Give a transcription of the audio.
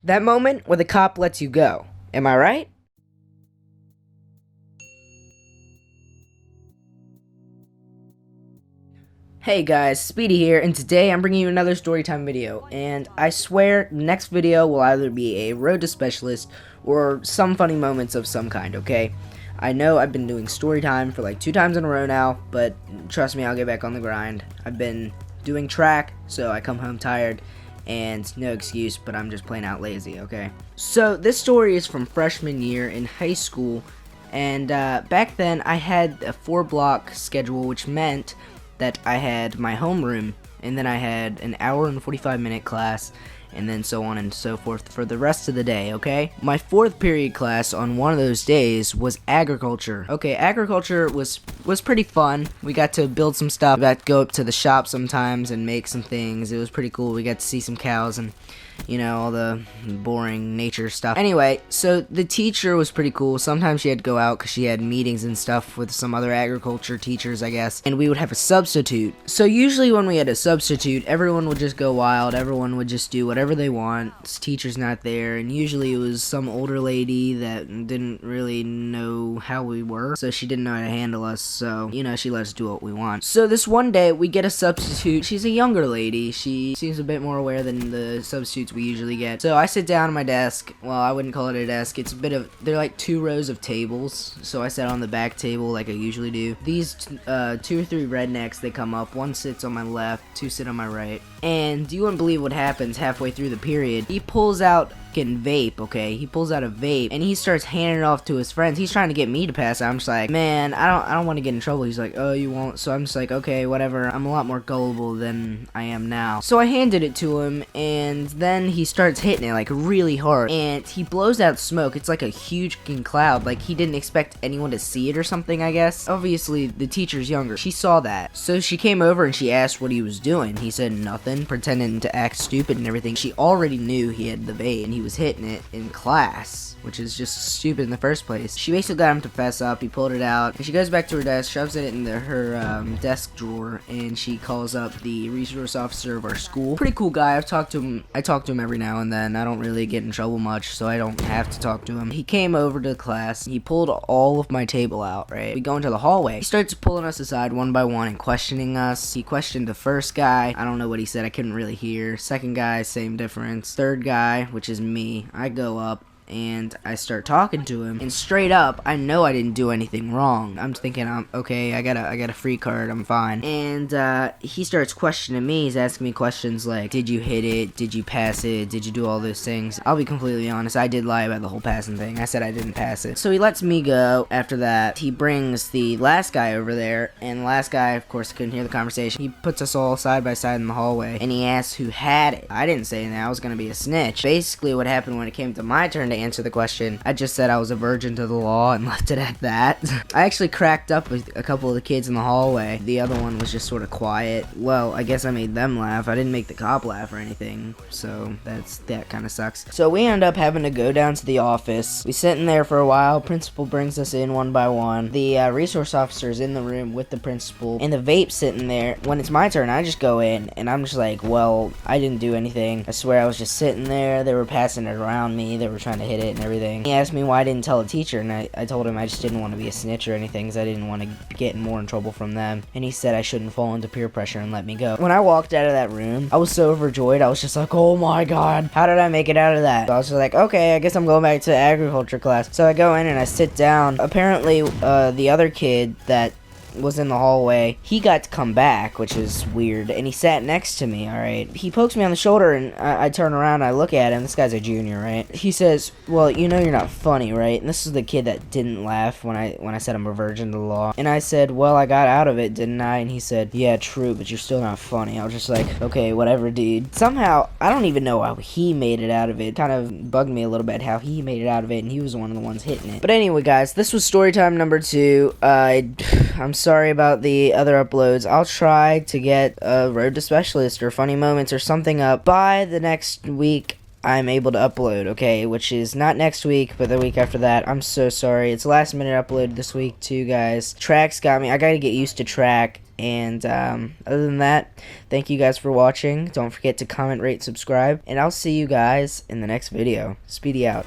That moment where the cop lets you go. Am I right? Hey guys, Speedy here, and today I'm bringing you another storytime video, and I swear next video will either be a road to specialist or some funny moments of some kind, okay? I know I've been doing storytime for like 2 times in a row now, but trust me, I'll get back on the grind. I've been doing track, so I come home tired, and no excuse, but I'm just plain out lazy, okay? So this story is from freshman year in high school, and back then I had a 4-block schedule, which meant that I had my homeroom, and then I had an hour and 45-minute class, and then so on and so forth for the rest of the day, okay? My 4th period class on one of those days was agriculture. Okay, agriculture was pretty fun. We got to build some stuff. We got to go up to the shop sometimes and make some things. It was pretty cool. We got to see some cows and, you know, all the boring nature stuff. Anyway, so the teacher was pretty cool. Sometimes she had to go out because she had meetings and stuff with some other agriculture teachers, I guess, and we would have a substitute. So usually when we had a substitute, everyone would just go wild. Everyone would just do whatever they want. Teacher's not there, and usually it was some older lady that didn't really know how we were, so she didn't know how to handle us, so, you know, she let us do what we want. So this one day, we get a substitute. She's a younger lady. She seems a bit more aware than the substitutes we usually get. So I sit down at my desk. Well, I wouldn't call it a desk. It's a bit of, they're like 2 rows of tables. So I sat on the back table like I usually do. These 2 or 3 rednecks, they come up. One sits on my left, 2 sit on my right. And you wouldn't believe what happens halfway through the period. He pulls out vape, okay? He pulls out a vape and he starts handing it off to his friends. He's trying to get me to pass it. I'm just like, man, I don't want to get in trouble. He's like, oh, you won't. So I'm just like, okay, whatever. I'm a lot more gullible than I am now. So I handed it to him, and then he starts hitting it like really hard, and he blows out smoke. It's like a huge fucking cloud. Like he didn't expect anyone to see it or something, I guess. Obviously the teacher's younger. She saw that. So she came over and she asked what he was doing. He said nothing, pretending to act stupid and everything. She already knew he had the vape and he was hitting it in class, which is just stupid in the first place. She basically got him to fess up. He pulled it out, and she goes back to her desk, shoves it in her desk drawer, and she calls up the resource officer of our school. Pretty cool guy. I talk to him every now and then. I don't really get in trouble much, so I don't have to talk to him. He came over to class. He pulled all of my table out, right? We go into the hallway. He starts pulling us aside one by one and questioning us. He questioned the first guy. I don't know what he said. I couldn't really hear. Second guy, same difference. Third guy, which is me, I go up and I start talking to him, and straight up, I know I didn't do anything wrong. I'm thinking, okay, I got a free card, I'm fine. And he starts questioning me. He's asking me questions like, did you hit it? Did you pass it? Did you do all those things? I'll be completely honest, I did lie about the whole passing thing. I said I didn't pass it. So he lets me go. After that, he brings the last guy over there, and the last guy, of course, couldn't hear the conversation. He puts us all side by side in the hallway, and he asks who had it. I didn't say anything. I was gonna be a snitch. Basically, what happened when it came to my turn to answer the question, I just said I was a virgin to the law and left it at that. I actually cracked up with a couple of the kids in the hallway. The other one was just sort of quiet. Well, I guess I made them laugh. I didn't make the cop laugh or anything, so that kind of sucks. So we end up having to go down to the office. We sit in there for a while. Principal brings us in one by one. The resource officer's in the room with the principal, and the vape's sitting there. When it's my turn, I just go in, and I'm just like, well, I didn't do anything. I swear I was just sitting there. They were passing it around me. They were trying to hit it and everything. He asked me why I didn't tell the teacher, and I told him I just didn't want to be a snitch or anything, because I didn't want to get more in trouble from them. And he said I shouldn't fall into peer pressure and let me go. When I walked out of that room, I was so overjoyed. I was just like, oh my god, how did I make it out of that? So I was just like, okay, I guess I'm going back to agriculture class. So I go in and I sit down. Apparently, the other kid that was in the hallway, he got to come back, which is weird, and he sat next to me, alright? He pokes me on the shoulder, and I turn around and I look at him. This guy's a junior, right? He says, well, you know you're not funny, right? And this is the kid that didn't laugh when I said I'm a virgin to the law. And I said, well, I got out of it, didn't I? And he said, yeah, true, but you're still not funny. I was just like, okay, whatever, dude. Somehow, I don't even know how he made it out of it. It kind of bugged me a little bit how he made it out of it, and he was one of the ones hitting it. But anyway, guys, this was storytime number 2. I'm sorry about the other uploads. I'll try to get a Road to Specialist or Funny Moments or something up by the next week I'm able to upload, okay? Which is not next week, but the week after that. I'm so sorry. It's a last minute upload this week too, guys. Track's got me. I gotta get used to track. And other than that, thank you guys for watching. Don't forget to comment, rate, subscribe, and I'll see you guys in the next video. Speedy out.